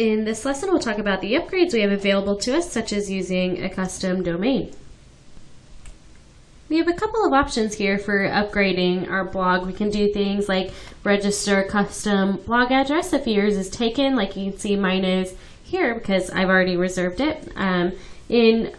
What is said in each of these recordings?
In this lesson, we'll talk about the upgrades we have available to us, such as using a custom domain. We have a couple of options here for upgrading our blog. We can do things like register a custom blog address if yours is taken, like you can see mine is here because I've already reserved it. And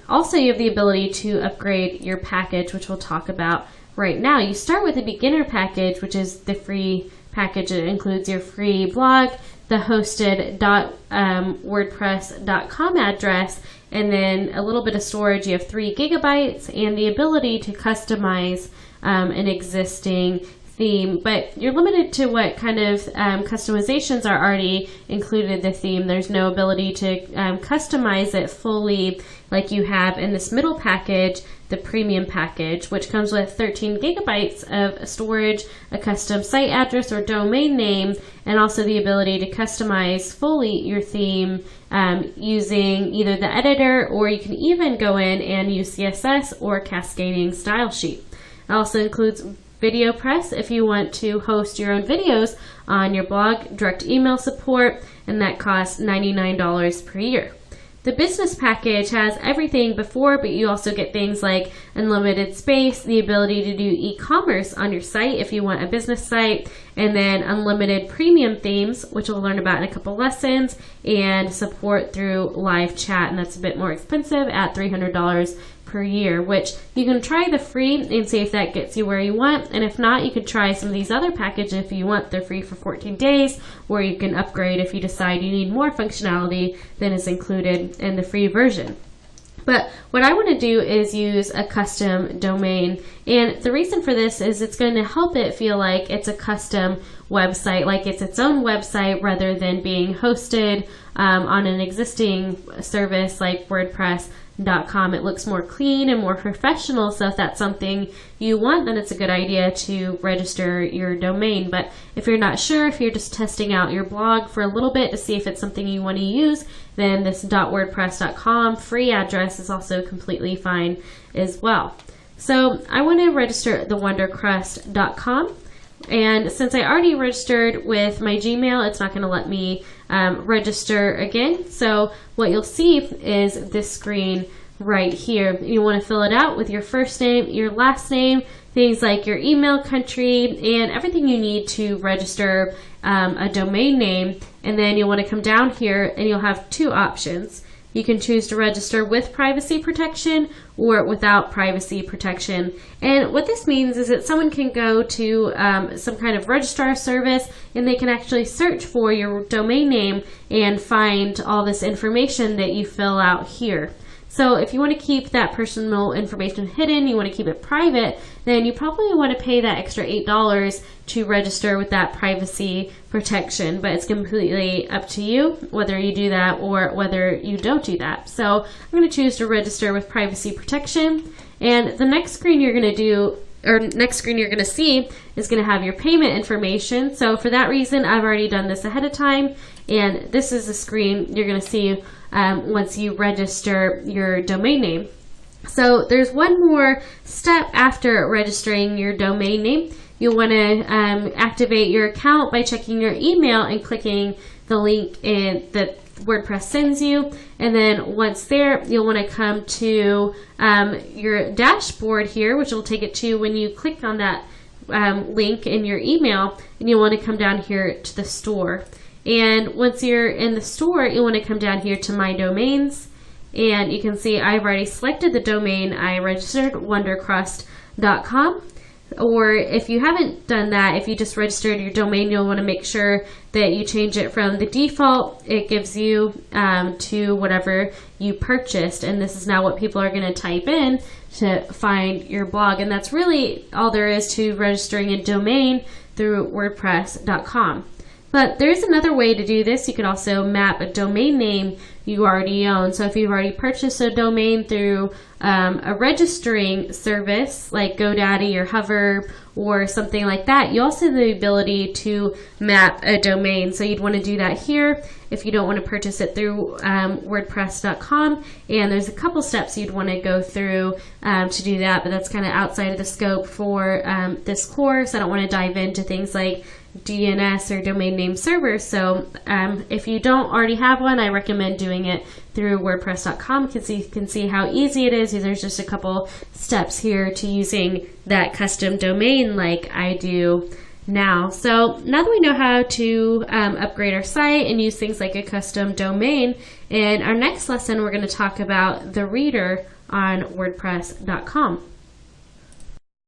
also you have the ability to upgrade your package, which we'll talk about right now. You start with a beginner package, which is the free package. It includes your free blog, the hosted .wordpress.com address, and then a little bit of storage. You have 3 gigabytes and the ability to customize an existing theme, but you're limited to what kind of customizations are already included in the theme. There's no ability to customize it fully like you have in this middle package, the premium package, which comes with 13 gigabytes of storage, a custom site address or domain name, and also the ability to customize fully your theme using either the editor, or you can even go in and use CSS or cascading style sheet. It also includes video press if you want to host your own videos on your blog, direct email support, and that costs $99 per year. The business package has everything before, but you also get things like unlimited space, the ability to do e-commerce on your site if you want a business site, and then unlimited premium themes, which we'll learn about in a couple lessons, and support through live chat, and that's a bit more expensive at $300 per year, which you can try the free and see if that gets you where you want, and if not, you could try some of these other packages if you want. They're free for 14 days, or you can upgrade if you decide you need more functionality than is included in the free version. But what I want to do is use a custom domain, and the reason for this is it's going to help it feel like it's a custom website, like it's its own website rather than being hosted on an existing service like WordPress.com. It looks more clean and more professional, so if that's something you want, then it's a good idea to register your domain. But if you're not sure, if you're just testing out your blog for a little bit to see if it's something you want to use, then this .wordpress.com free address is also completely fine as well. So I want to register the wondercrust.com, and since I already registered with my Gmail, it's not going to let me register again. So what you'll see is this screen right here. You want to fill it out with your first name, your last name, things like your email, country, and everything you need to register a domain name. And then you'll want to come down here and you'll have 2 options. You can choose to register with privacy protection or without privacy protection. And what this means is that someone can go to some kind of registrar service and they can actually search for your domain name and find all this information that you fill out here. So if you want to keep that personal information hidden, you want to keep it private, then you probably want to pay that extra $8 to register with that privacy protection. But it's completely up to you whether you do that or whether you don't do that. So I'm going to choose to register with privacy protection. And the next screen you're going to do, or next screen you're going to see, is going to have your payment information. So for that reason, I've already done this ahead of time, and this is the screen you're going to see once you register your domain name. So there's one more step after registering your domain name. You'll want to activate your account by checking your email and clicking the link that WordPress sends you, and then once there, you'll want to come to your dashboard here, which will take it to when you click on that link in your email, and you'll want to come down here to the store. And once you're in the store, you'll want to come down here to My Domains, and you can see I've already selected the domain I registered, wondercrust.com. Or if you haven't done that, if you just registered your domain, you'll want to make sure that you change it from the default it gives you to whatever you purchased. And this is now what people are going to type in to find your blog. And that's really all there is to registering a domain through WordPress.com. But there's another way to do this. You can also map a domain name you already own. So if you've already purchased a domain through a registering service like GoDaddy or Hover or something like that, you also have the ability to map a domain. So you'd want to do that here if you don't want to purchase it through WordPress.com. And there's a couple steps you'd want to go through to do that, but that's kind of outside of the scope for this course. I don't want to dive into things like DNS or domain name servers. So if you don't already have one, I recommend doing it through WordPress.com because you can see how easy it is. There's just a couple steps here to using that custom domain like I do now. So now that we know how to upgrade our site and use things like a custom domain, in our next lesson we're going to talk about the reader on WordPress.com.